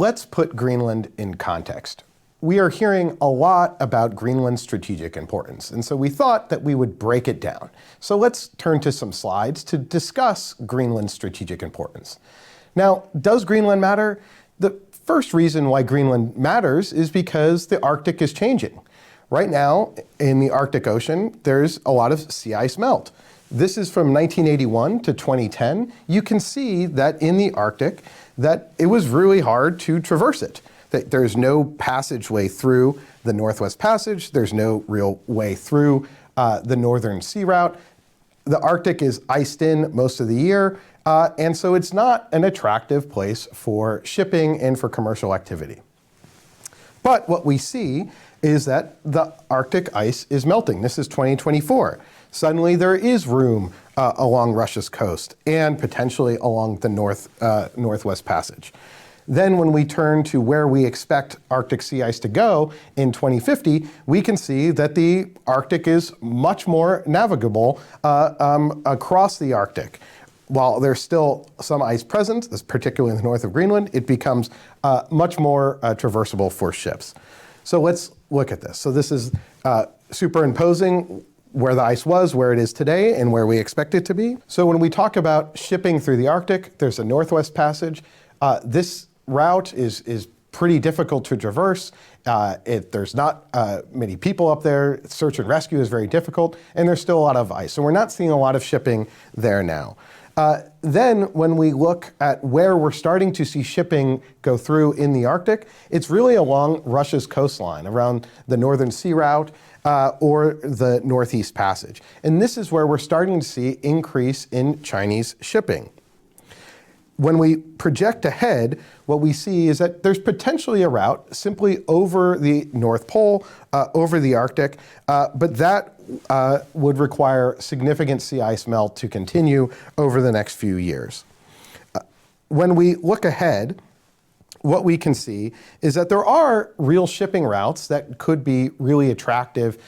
let's put Greenland in context. We are hearing a lot about Greenland's strategic importance, and so we thought that we would break it down. So let's turn to some slides to discuss Greenland's strategic importance. Now, does Greenland matter? The first reason why Greenland matters is because the Arctic is changing. Right now, in the Arctic Ocean, there's a lot of sea ice melt. This is from 1981 to 2010. You can see that in the Arctic, that it was really hard to traverse it. That there's no passageway through the Northwest Passage. There's no real way through the Northern Sea Route. The Arctic is iced in most of the year, and so it's not an attractive place for shipping and for commercial activity. But what we see is that the Arctic ice is melting. This is 2024. Suddenly there is room along Russia's coast and potentially along the Northwest Passage. Then when we turn to where we expect Arctic sea ice to go in 2050, we can see that the Arctic is much more navigable across the Arctic. While there's still some ice present, particularly in the north of Greenland, it becomes much more traversable for ships. So let's look at this. So this is superimposing where the ice was, where it is today, and where we expect it to be. So when we talk about shipping through the Arctic, there's a Northwest Passage. This route is pretty difficult to traverse. There's not many people up there. Search and rescue is very difficult, and there's still a lot of ice. So we're not seeing a lot of shipping there now. Then when we look at where we're starting to see shipping go through in the Arctic, it's really along Russia's coastline, around the Northern Sea Route or the Northeast Passage. And this is where we're starting to see increase in Chinese shipping. When we project ahead, what we see is that there's potentially a route simply over the North Pole, over the Arctic, but that would require significant sea ice melt to continue over the next few years. When we look ahead, what we can see is that there are real shipping routes that could be really attractive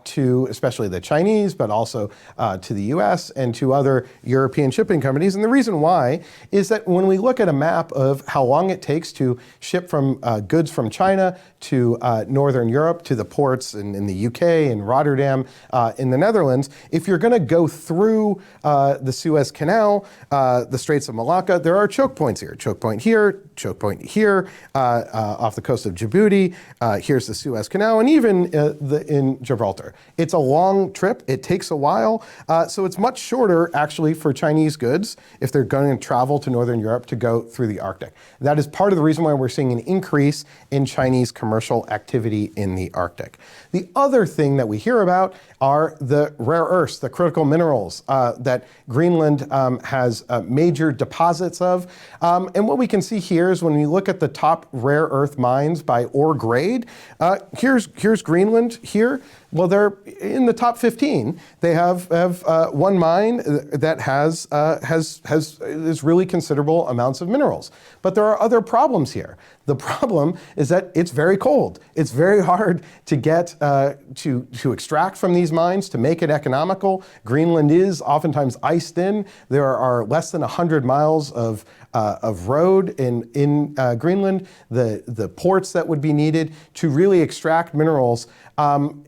to especially the Chinese, but also to the US and to other European shipping companies. And the reason why is that when we look at a map of how long it takes to ship from goods from China to Northern Europe, to the ports in the UK and Rotterdam in the Netherlands, if you're going to go through the Suez Canal, the Straits of Malacca, there are choke points here. Choke point here, choke point here, off the coast of Djibouti, here's the Suez Canal, and even in Gibraltar. It's a long trip, it takes a while, so it's much shorter actually for Chinese goods if they're going to travel to Northern Europe to go through the Arctic. That is part of the reason why we're seeing an increase in Chinese commercial activity in the Arctic. The other thing that we hear about are the rare earths, the critical minerals that Greenland has major deposits of. And what we can see here is when we look at the top rare earth mines by ore grade, here's Greenland here. Well, they're in the top 15. They have one mine that has really considerable amounts of minerals. But there are other problems here. The problem is that it's very cold. It's very hard to get to extract from these mines to make it economical. Greenland is oftentimes iced in. There are less than 100 miles of road in Greenland. The ports that would be needed to really extract minerals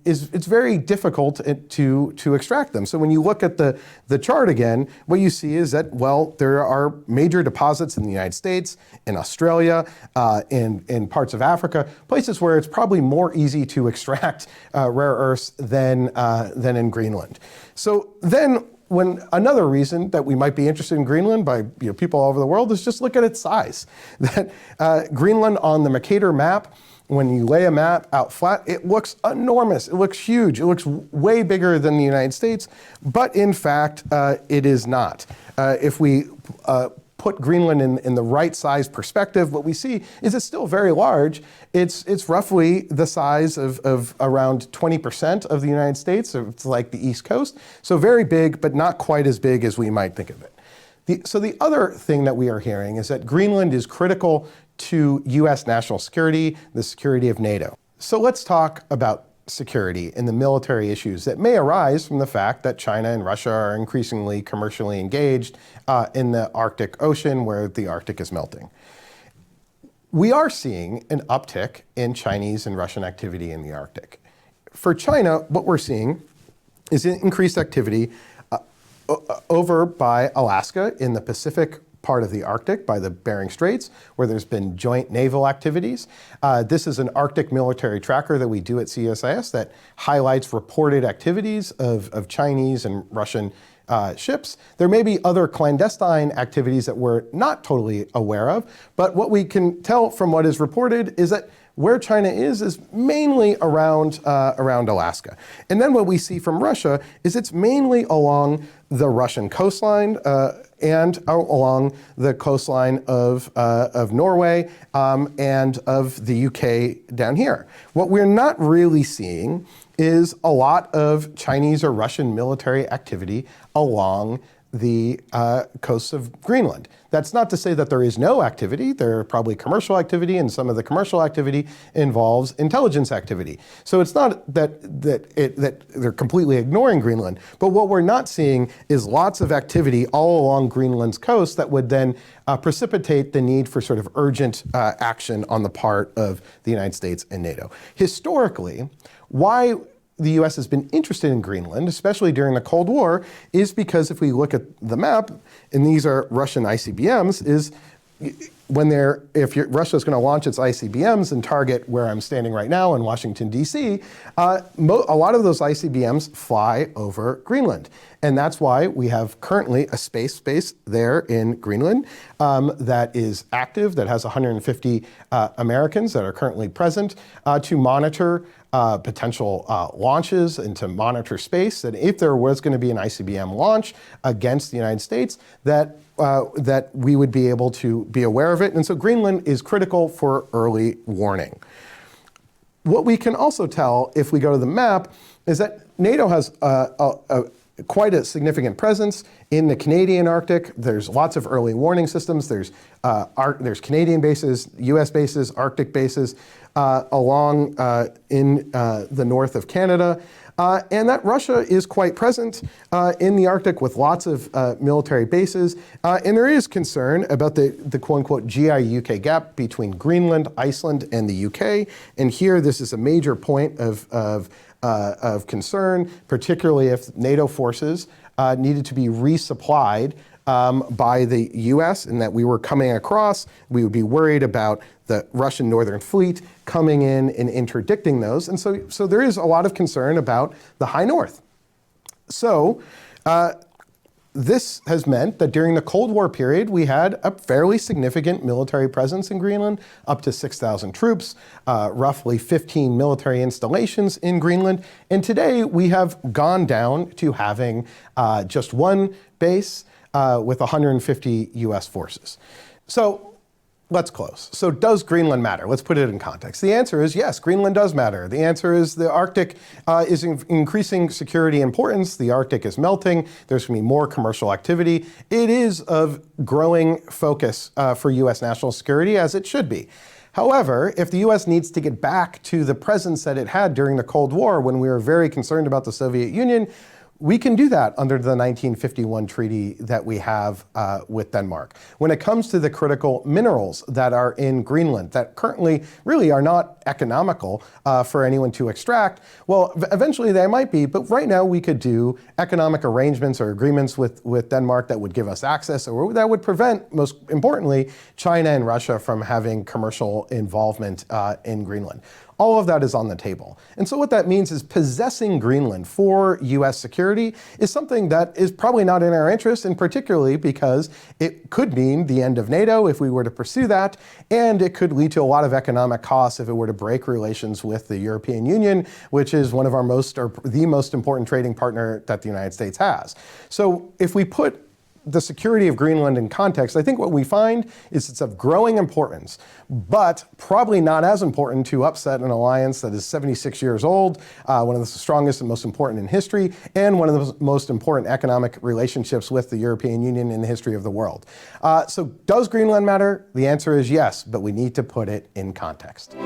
it's very difficult to extract them. So when you look at the chart again, what you see is that, well, there are major deposits in the United States, in Australia, in parts of Africa, places where it's probably more easy to extract rare earths than in Greenland. So then another reason that we might be interested in Greenland by people all over the world is just look at its size. That Greenland on the Mercator map, when you lay a map out flat, it looks enormous. It looks huge. It looks way bigger than the United States, but in fact, it is not. If we put Greenland in the right size perspective, what we see is it's still very large. It's roughly the size of around 20% of the United States. So it's like the East Coast. So very big, but not quite as big as we might think of it. So the other thing that we are hearing is that Greenland is critical to US national security, the security of NATO. So let's talk about security and the military issues that may arise from the fact that China and Russia are increasingly commercially engaged in the Arctic Ocean, where the Arctic is melting. We are seeing an uptick in Chinese and Russian activity in the Arctic. For China, what we're seeing is increased activity over by Alaska in the Pacific part of the Arctic, by the Bering Straits, where there's been joint naval activities. This is an Arctic military tracker that we do at CSIS that highlights reported activities of Chinese and Russian ships. There may be other clandestine activities that we're not totally aware of, but what we can tell from what is reported is that where China is mainly around Alaska. And then what we see from Russia is it's mainly along the Russian coastline and along the coastline of Norway and of the UK down here. What we're not really seeing is a lot of Chinese or Russian military activity along the coasts of Greenland. That's not to say that there is no activity. There are probably commercial activity, and some of the commercial activity involves intelligence activity. So it's not that they're completely ignoring Greenland, but what we're not seeing is lots of activity all along Greenland's coast that would then precipitate the need for sort of urgent action on the part of the United States and NATO. Historically, why the US has been interested in Greenland, especially during the Cold War, is because if we look at the map, and these are Russian ICBMs, is if Russia is going to launch its ICBMs and target where I'm standing right now in Washington, D.C., a lot of those ICBMs fly over Greenland. And that's why we have currently a space base there in Greenland that is active, that has 150 Americans that are currently present to monitor potential launches and to monitor space. And if there was going to be an ICBM launch against the United States, that we would be able to be aware of it. And so Greenland is critical for early warning. What we can also tell if we go to the map is that NATO has quite a significant presence in the Canadian Arctic. There's lots of early warning systems. There's Canadian bases, US bases, Arctic bases along in the north of Canada. And that Russia is quite present in the Arctic with lots of military bases. And there is concern about the quote-unquote GI-UK gap between Greenland, Iceland, and the UK. And here, this is a major point of concern, particularly if NATO forces needed to be resupplied by the US, and that we were coming across. We would be worried about the Russian Northern Fleet coming in and interdicting those. And so there is a lot of concern about the high north. So this has meant that during the Cold War period, we had a fairly significant military presence in Greenland, up to 6,000 troops, roughly 15 military installations in Greenland. And today we have gone down to having just one base with 150 US forces. So let's close. So does Greenland matter? Let's put it in context. The answer is yes, Greenland does matter. The answer is the Arctic is increasing security importance. The Arctic is melting. There's going to be more commercial activity. It is of growing focus for US national security, as it should be. However, if the US needs to get back to the presence that it had during the Cold War, when we were very concerned about the Soviet Union, we can do that under the 1951 treaty that we have with Denmark. When it comes to the critical minerals that are in Greenland that currently really are not economical for anyone to extract, well, eventually they might be, but right now we could do economic arrangements or agreements with Denmark that would give us access, or that would prevent, most importantly, China and Russia from having commercial involvement in Greenland. All of that is on the table. And so what that means is possessing Greenland for US security is something that is probably not in our interest, and particularly because it could mean the end of NATO if we were to pursue that, and it could lead to a lot of economic costs if it were to break relations with the European Union, which is one of our the most important trading partner that the United States has. So if we put the security of Greenland in context, I think what we find is it's of growing importance, but probably not as important to upset an alliance that is 76 years old, one of the strongest and most important in history, and one of the most important economic relationships with the European Union in the history of the world. So does Greenland matter? The answer is yes, but we need to put it in context.